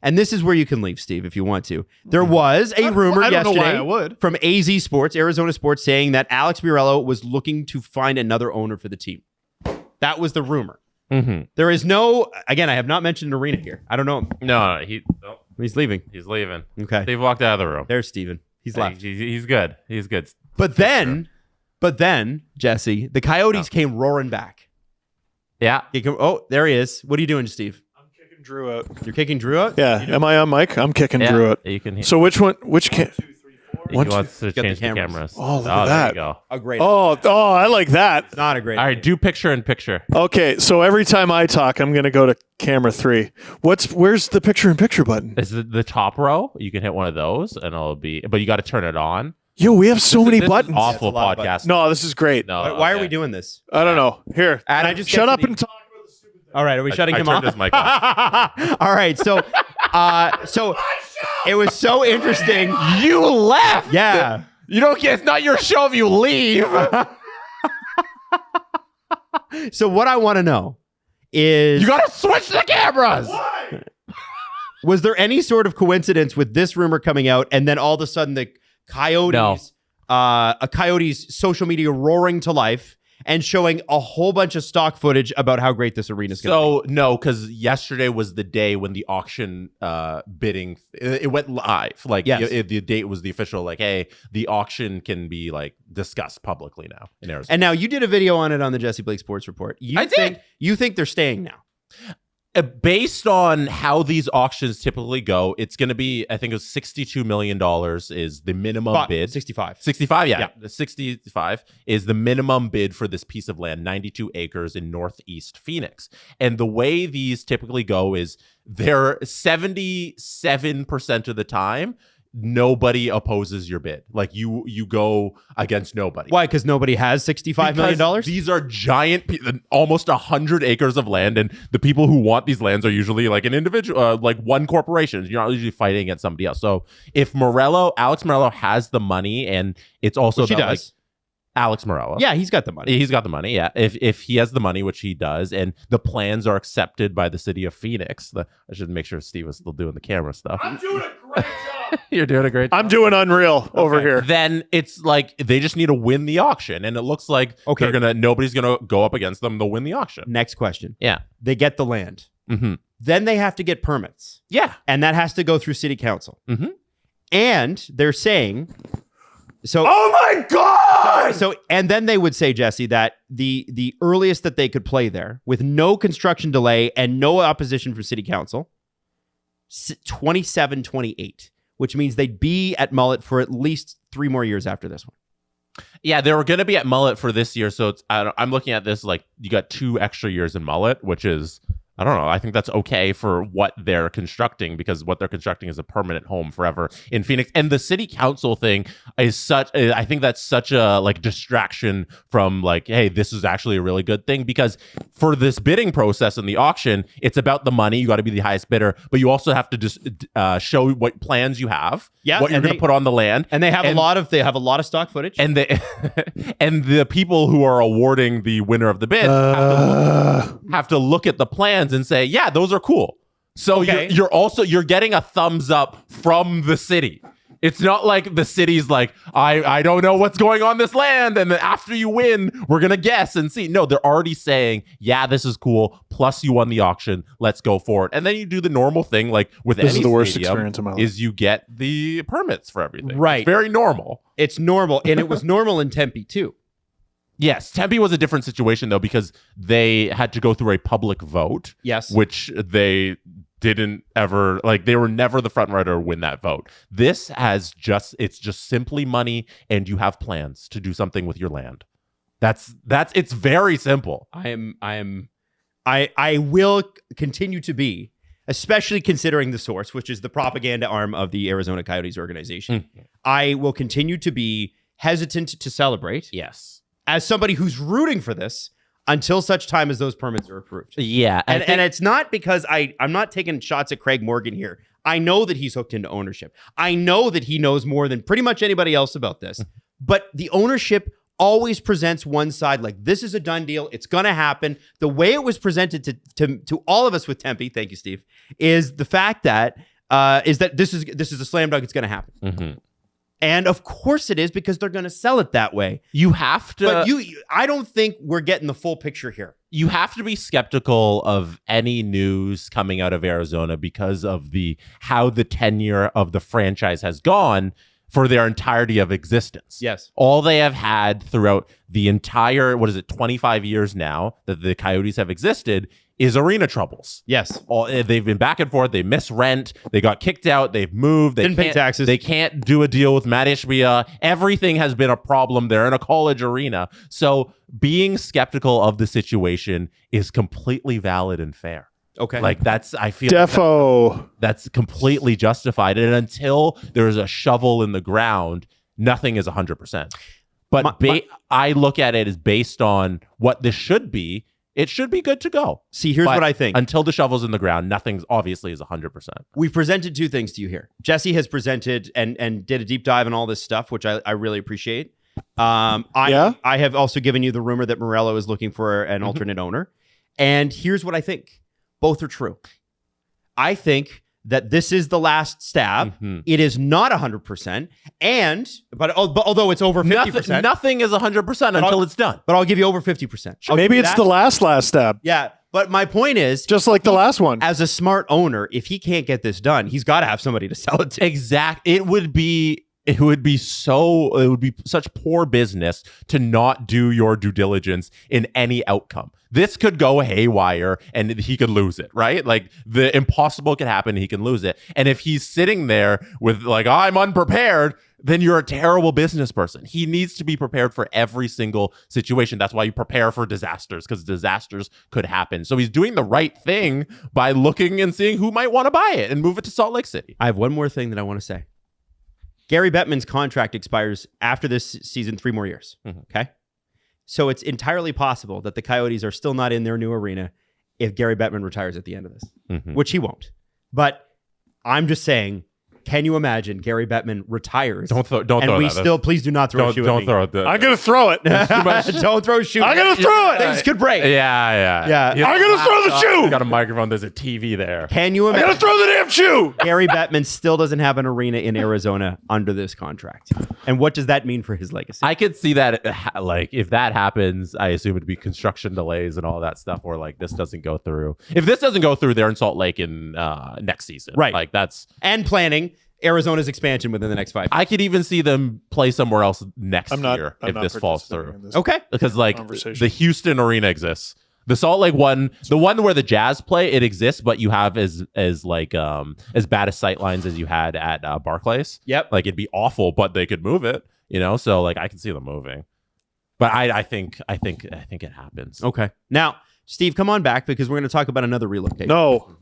and this is where you can leave, Steve, if you want to. There was a rumor yesterday from AZ Sports, Arizona Sports, saying that Alex Murello was looking to find another owner for the team. That was the rumor. Mm-hmm. There is no, again, I have not mentioned Arena here. I don't know him. No, he's leaving. He's leaving. Okay. Steve walked out of the room. There's Steven. He's left. He's good. He's good. But then, Jesse, the Coyotes came roaring back. Yeah. There he is. What are you doing, Steve? I'm kicking Drew out. You're kicking Drew out? Yeah. Am I on mic? I'm kicking Drew out. You can. So which one? He wants to change the cameras. Oh, look at that. There you go. A great. Oh, I like that. It's not a great. All right, do picture in picture. Okay, so every time I talk, I'm going to go to camera 3. Where's the picture in picture button? Is it the top row? You can hit one of those, and it'll be. But you got to turn it on. Yo, we have so many This buttons. is awful podcast. No, this is great. No, Why are we doing this? I don't know. Here, And I just shut up and talk. All right, are we shutting him off? I turned his mic off. All right, so it was so interesting. You left. Yeah. You don't get. It's not your show if you leave. So what I want to know is, You got to switch the cameras. was there any sort of coincidence with this rumor coming out, and then all of a sudden the Coyotes, a Coyotes social media roaring to life and showing a whole bunch of stock footage about how great this arena is going to be? So no, because yesterday was the day when the auction bidding it went live. Like the date was the official. Like, hey, the auction can be like discussed publicly now in Arizona. And now you did a video on it on the Jesse Blake Sports Report. I did. You think they're staying now? Based on how these auctions typically go, it's going to be, I think it was $62 million is the minimum bid. 65. 65, yeah. The 65 is the minimum bid for this piece of land, 92 acres in Northeast Phoenix. And the way these typically go is they're 77% of the time, nobody opposes your bid. Like you go against nobody. Why? Because nobody has $65 million? These are giant, almost 100 acres of land, and the people who want these lands are usually like an individual, like one corporation. You're not usually fighting against somebody else. So if Alex Murello has the money, and it's also Which he does. Like, Alex Murello. Yeah, he's got the money. He's got the money, yeah. If he has the money, which he does, and the plans are accepted by the city of Phoenix, I should make sure Steve was still doing the camera stuff. I'm doing a great job. You're doing a great job. I'm doing unreal over here. Then it's like they just need to win the auction, and it looks like nobody's gonna go up against them. They'll win the auction. Next question. Yeah, they get the land. Mm-hmm. Then they have to get permits. Yeah, and that has to go through city council. Mm-hmm. And they're saying, so. Oh my God! So and then they would say, Jesse, that the earliest that they could play there with no construction delay and no opposition from city council, 27-28. Which means they'd be at Mullet for at least 3 more years after this one. Yeah, they were going to be at Mullet for this year. So I'm looking at this like you got 2 extra years in Mullet, which is, I don't know. I think that's okay for what they're constructing, because what they're constructing is a permanent home forever in Phoenix. And the city council thing is I think that's such a like distraction from like, hey, this is actually a really good thing, because for this bidding process in the auction, it's about the money. You got to be the highest bidder, but you also have to just show what plans you have, what you're going to put on the land. And they have a lot of stock footage. And and the people who are awarding the winner of the bid have to look at the plans and say, yeah, those are cool. So you're getting a thumbs up from the city. It's not like the city's like, I don't know what's going on this land, and then after you win, we're gonna guess and see. No, they're already saying, yeah, this is cool. Plus, you won the auction. Let's go for it. And then you do the normal thing, like with any the worst stadium, experience of my life. is you get the permits for everything. Right, it's very normal. It's normal, and it was normal in Tempe too. Yes, Tempe was a different situation though, because they had to go through a public vote. Yes, which they didn't ever, like, they were never the front runner to win that vote. This it's just simply money, and you have plans to do something with your land. It's very simple. I will continue to be, especially considering the source, which is the propaganda arm of the Arizona Coyotes organization. Mm-hmm. I will continue to be hesitant to celebrate. Yes. As somebody who's rooting for this until such time as those permits are approved. Yeah. And it's not because I'm not taking shots at Craig Morgan here. I know that he's hooked into ownership. I know that he knows more than pretty much anybody else about this. But the ownership always presents one side like, this is a done deal. It's going to happen. The way it was presented to all of us with Tempe, thank you, Steve, is the fact that is that this is a slam dunk. It's going to happen. Mm-hmm. And of course it is, because they're going to sell it that way. You have to. But I don't think we're getting the full picture here. You have to be skeptical of any news coming out of Arizona because of how the tenure of the franchise has gone for their entirety of existence. Yes. All they have had throughout the entire, 25 years now that the Coyotes have existed is arena troubles. Yes. They've been back and forth. They miss rent. They got kicked out. They've moved. They Didn't pay taxes. They can't do a deal with Matt Ishbia. Everything has been a problem. They're in a college arena. So being skeptical of the situation is completely valid and fair. Okay. Like I feel Defo. that's completely justified. And until there's a shovel in the ground, nothing is 100%. But I look at it as based on what this should be. It should be good to go. See, here's what I think. Until the shovel's in the ground, nothing obviously is 100%. We've presented two things to you here. Jesse has presented and did a deep dive on all this stuff, which I really appreciate. I have also given you the rumor that Morello is looking for an alternate owner. And here's what I think. Both are true. I think that this is the last stab. Mm-hmm. It is not 100%. But although it's over 50%. Nothing is 100% until it's done. But I'll give you over 50%. Maybe it's the last stab. Yeah. But my point is, just like the last one. As a smart owner, if he can't get this done, he's got to have somebody to sell it to. Exactly. It would be such poor business to not do your due diligence in any outcome. This could go haywire and he could lose it, right? Like the impossible could happen. He can lose it. And if he's sitting there with like, I'm unprepared, then you're a terrible business person. He needs to be prepared for every single situation. That's why you prepare for disasters, because disasters could happen. So he's doing the right thing by looking and seeing who might want to buy it and move it to Salt Lake City. I have one more thing that I want to say. Gary Bettman's contract expires after this season 3 more years. Mm-hmm. Okay. So it's entirely possible that the Coyotes are still not in their new arena if Gary Bettman retires at the end of this, which he won't. But I'm just saying, can you imagine Gary Bettman retires? Don't throw that. Please do not throw a shoe at me. Don't throw it. I'm going to throw it. Don't throw a shoe. I'm going to throw it. Things could break. Yeah. I'm going to throw the shoe. You got a microphone. There's a TV there. Can you I'm imagine? going to throw the damn shoe. Gary Bettman still doesn't have an arena in Arizona under this contract. And what does that mean for his legacy? I could see that, like, if that happens, I assume it'd be construction delays and all that stuff, or like this doesn't go through. If this doesn't go through, they're in Salt Lake in next season. Right. Like that's... And planning Arizona's expansion within the next 5 years. I could even see them play somewhere else next year if this falls through. Okay. Because like the Houston arena exists. The Salt Lake one, the one where the Jazz play, it exists, but you have as bad as sight lines as you had at Barclays. Yep. Like it'd be awful, but they could move it, So like I can see them moving. But I think it happens. Okay. Now, Steve, come on back because we're going to talk about another relocation. No.